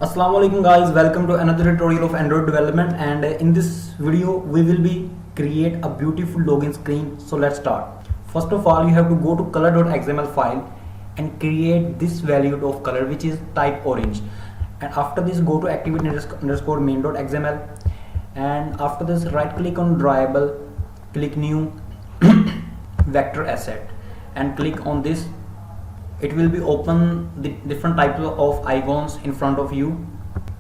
Assalamu alaikum guys, welcome to another tutorial of Android development, and in this video we will be create a beautiful login screen. So let's start. First of all, you have to go to color.xml file and create this value of color which is type orange, and after this go to activate underscore main.xml, and after this right click on drawable, click new vector asset and click on this. It will be open the different types of icons in front of you.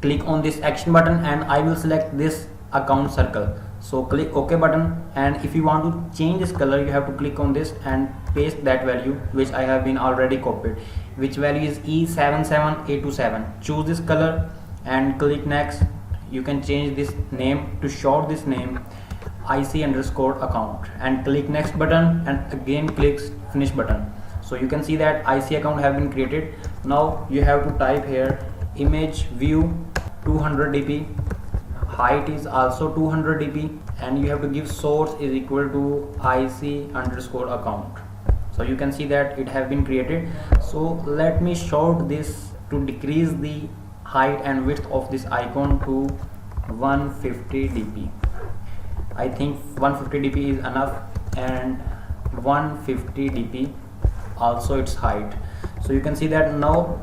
Click on this action button and I will select this account circle. So click OK button, and if you want to change this color you have to click on this and paste that value which I have been already copied, which value is E77827. Choose this color and click next. You can change this name to short this name IC underscore account and click next button and again click finish button. So you can see that IC account have been created. Now you have to type here image view 200 dp, height is also 200 dp, and you have to give source is equal to IC underscore account. So you can see that it have been created. So let me short this to decrease the height and width of this icon to 150 dp. I think 150 dp is enough, and 150 dp also its height. So you can see that. Now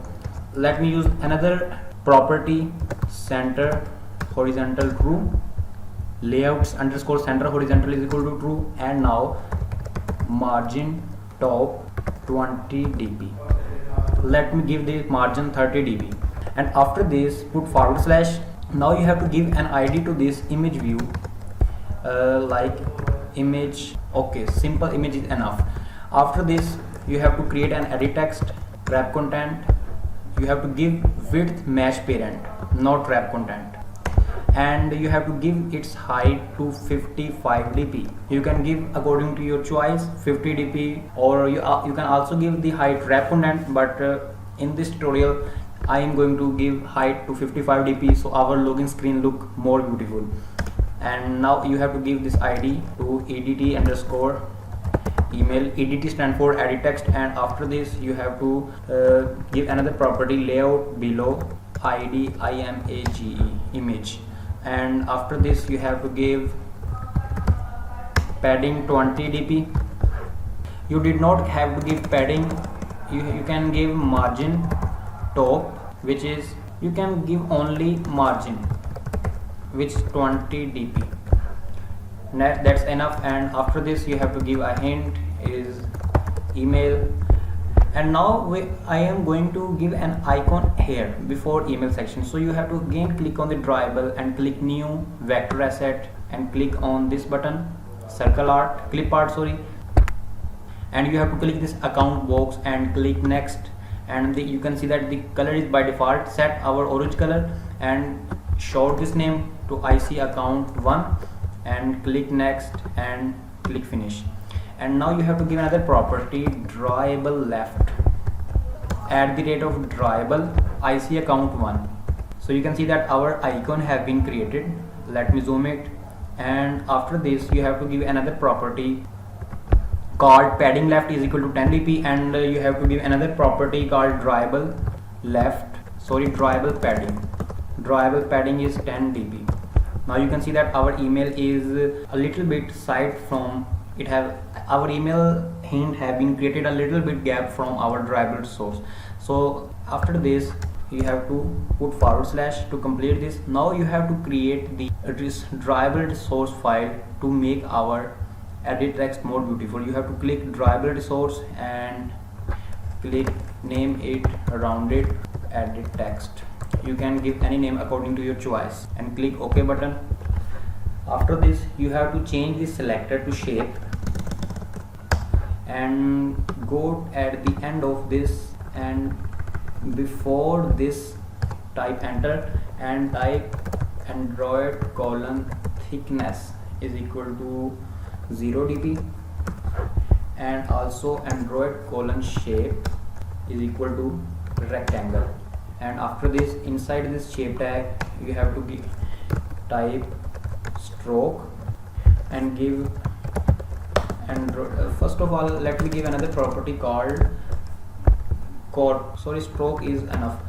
let me use another property, center horizontal true, layouts underscore center horizontal is equal to true, and now margin top 20 dp. Let me give the margin 30 dp, and after this put forward slash. Now you have to give an ID to this image view, like image. Okay, simple image is enough. After this you have to create an edit text, wrap content. You have to give width match parent, not wrap content, and you have to give its height to 55 dp. You can give according to your choice 50 dp, or you can also give the height wrap content, but in this tutorial I am going to give height to 55 dp so our login screen look more beautiful. And now you have to give this ID to edt underscore email. Edt stand for edit text, and after this you have to give another property, layout below id image, and after this you have to give padding 20 dp. You did not have to give padding. You can give margin top, which is you can give only margin which 20 dp. That's enough, and after this you have to give a hint is email. And now I am going to give an icon here before email section. So you have to again click on the drawable and click new vector asset and click on this button, circle art, clip art, sorry, and you have to click this account box and click next, and you can see that the color is by default set our orange color, and short this name to IC account 1 and click next and click finish. And now you have to give another property, drawable left at the rate of drawable IC account 1. So you can see that our icon have been created. Let me zoom it, and after this you have to give another property called padding left is equal to 10 dp, and you have to give another property called drawable padding is 10 dp. Now you can see that our email is a little bit side from it, have our email hint have been created a little bit gap from our drawable source. So after this you have to put forward slash to complete this. Now you have to create the drawable source file to make our edit text more beautiful. You have to click drawable resource and click name it rounded edit text. You can give any name according to your choice and click OK button. After this you have to change the selector to shape and go at the end of this, and before this type enter and type Android thickness is equal to 0 dp, and also Android shape is equal to rectangle. And after this inside this shape tag you have to type stroke and give Android. First of all let me give another property called stroke is enough.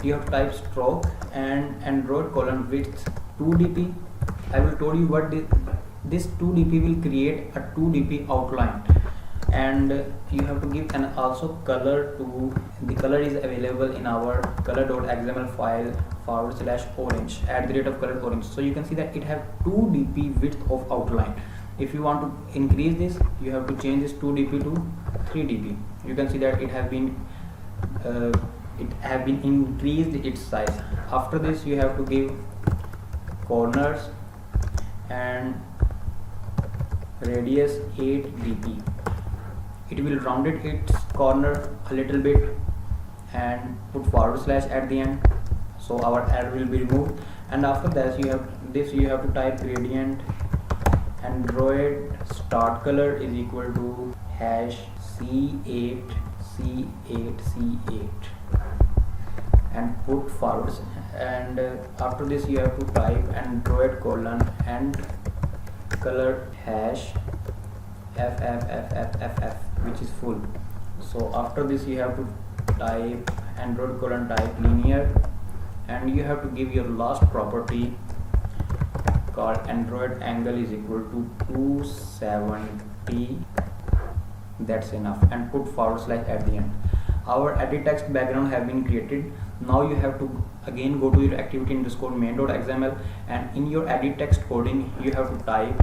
you have to type stroke and Android colon width 2 dp. I will tell you what this 2 dp will create a 2 dp outline, and you have to give an also color to the color is available in our color.xml file /orange @ of color orange. So you can see that it have 2 dp width of outline. If you want to increase this, you have to change this 2 dp to 3 dp. You can see that it have been increased its size. After this, you have to give corners and radius 8 dp. It will round its corner a little bit and put / at the end, so our error will be removed. And after that, you have to type gradient Android start color is equal to #C8 C8 and put forwards. And after this, you have to type Android colon and color #FFFFFF, which is full. So after this, you have to type Android colon type linear, and you have to give your last property called Android angle is equal to 270. That's enough, and put / at the end. Our edit text background have been created. Now you have to again go to your activity underscore main.xml, and in your edit text coding you have to type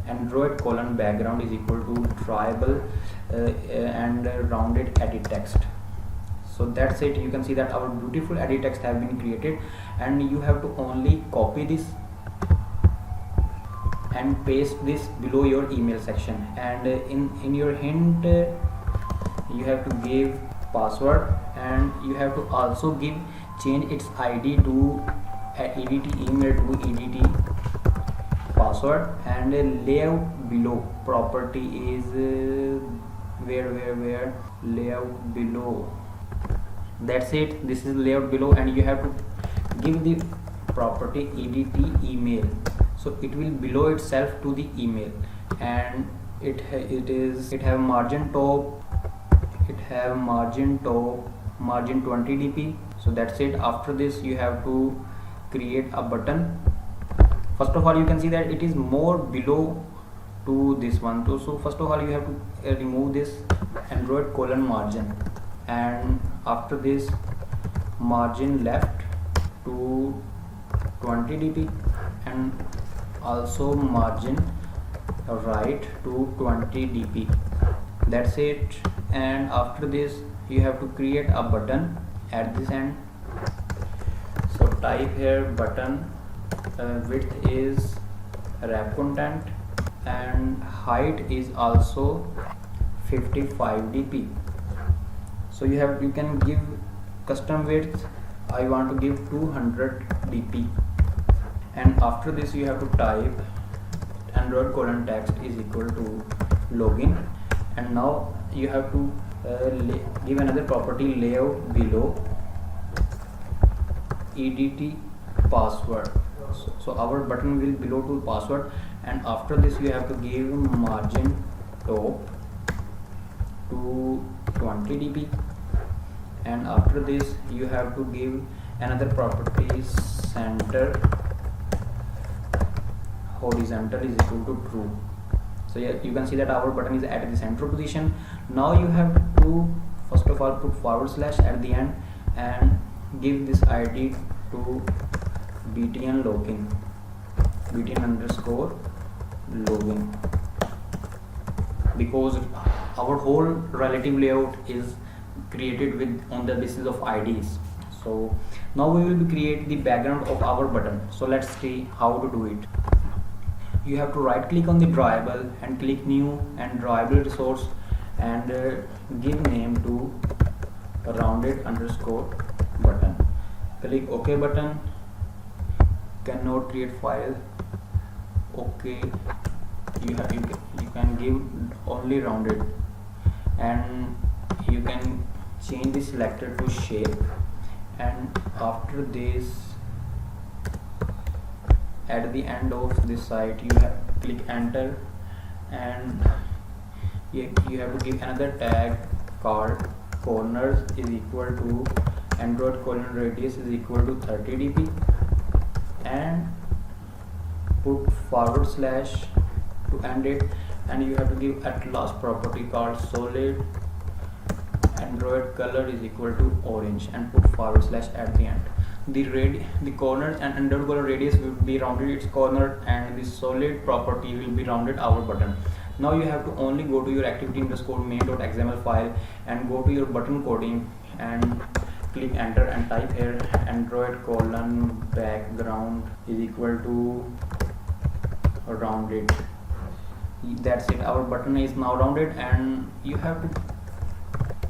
Android colon background is equal to tribal and rounded edit text. So that's it. You can see that our beautiful edit text have been created, and you have to only copy this and paste this below your email section. And in your hint, you have to give password, and you have to also change its ID to edt email to edt password. And layout below property is where layout below. That's it. This is layout below, and you have to give the property edt email, so it will below itself to the email. And it have margin top, margin 20 dp. So that's it. After this, you have to create a button. First of all, you can see that it is more below to this one too. So first of all, you have to remove this Android colon margin, and after this, margin left to 20 dp, and also margin right to 20 dp. That's it. And after this, you have to create a button at this end. So type here button, width is wrap content, and height is also 55 dp. So you can give custom width. I want to give 200 dp. And after this, you have to type Android colon text is equal to login. And now you have to give another property layout below edt password. So our button will below to password. And after this, you have to give margin top to 20 dp. And after this, you have to give another property center horizontal is equal to true. So yeah, you can see that our button is at the center position. Now you have to first of all put / at the end and give this ID to btn login, btn underscore login, because our whole relative layout is created on the basis of IDs. So now we will create the background of our button. So let's see how to do it. You have to right click on the drawable and click new and drawable resource, and give name to rounded underscore button. Click OK button. Cannot create file. OK. You can give only rounded, and you can change the selector to shape. And after this, at the end of this site, you have click enter, and you have to give another tag called corners is equal to Android colon radius is equal to 30 dp, and put forward slash to end it, and you have to give at last property called solid Android color is equal to orange, and put forward slash at the end. The corners and Android color radius will be rounded its corner, and the solid property will be rounded our button. Now you have to only go to your activity underscore main.xml file and go to your button coding and click enter and type here Android colon background is equal to rounded. That's it, our button is now rounded, and you have to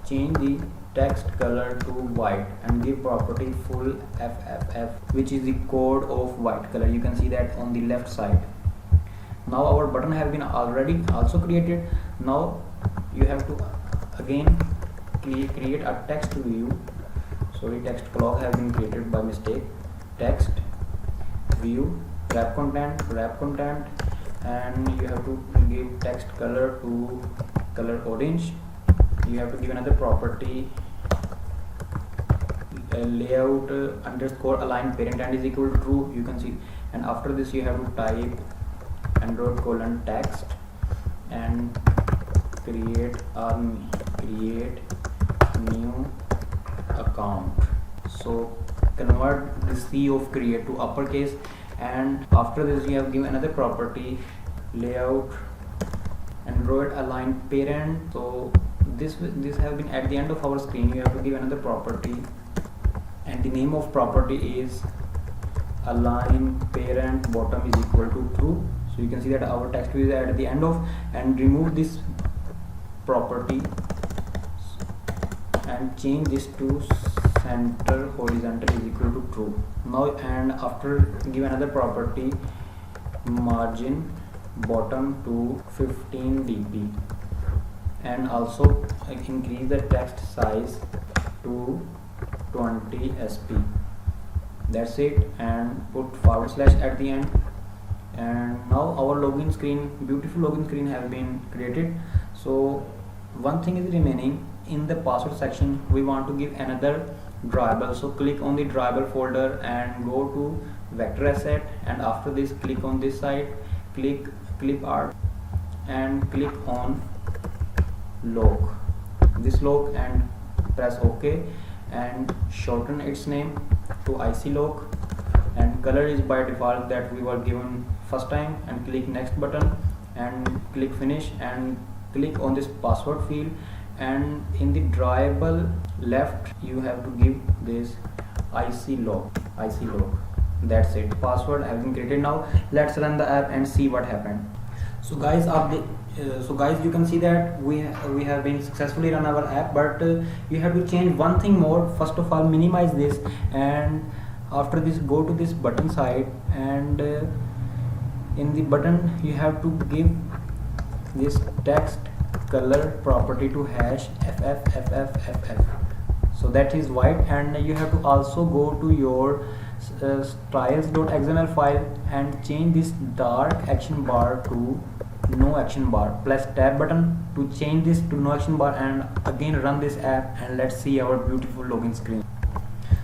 change the text color to white and give property full FFF, which is the code of white color. You can see that on the left side. Now our button have been already also created. Now you have to again create a text view. Sorry, text clock has been created by mistake. Text view wrap content, and you have to give text color to color orange. You have to give another property layout underscore align parent and is equal to true. You can see, and after this you have to type Android colon text and create new account. So convert the C of create to uppercase, and after this you have given another property layout Android align parent. So this has been at the end of our screen. You have to give another property, and the name of property is align parent bottom is equal to true. So you can see that our text is at the end of, and remove this property and change this to center horizontal is equal to true. Now, and after give another property margin bottom to 15 dp, and also increase the text size to 20 sp. That's it, and put forward slash at the end. And now our login screen, beautiful login screen has been created. So one thing is remaining. In the password section we want to give another drawable, so click on the drawable folder and go to vector asset, and after this click on this side, click clip art and click on lock, this lock, and press OK and shorten its name to IC lock, and color is by default that we were given first time, and click next button and click finish and click on this password field, and in the drawable left you have to give this IC lock. That's it, password has been created. Now let's run the app and see what happened. So guys, you can see that we have been successfully run our app, but you have to change one thing more. First of all, minimize this, and after this go to this button side, and in the button you have to give this text color property to hash FFFFFF, so that is white. And you have to also go to your styles.xml file and change this dark action bar to no action bar. Press tab button to change this to no action bar, and again run this app, and let's see our beautiful login screen.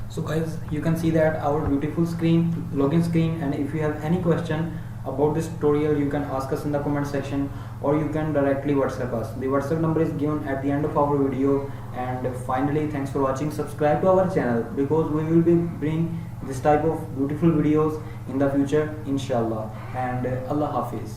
So guys, you can see that our beautiful login screen, and if you have any question about this tutorial, you can ask us in the comment section, or you can directly WhatsApp us. The WhatsApp number is given at the end of our video. And finally, thanks for watching. Subscribe to our channel, because we will be bringing this type of beautiful videos in the future, inshallah. And Allah Hafiz.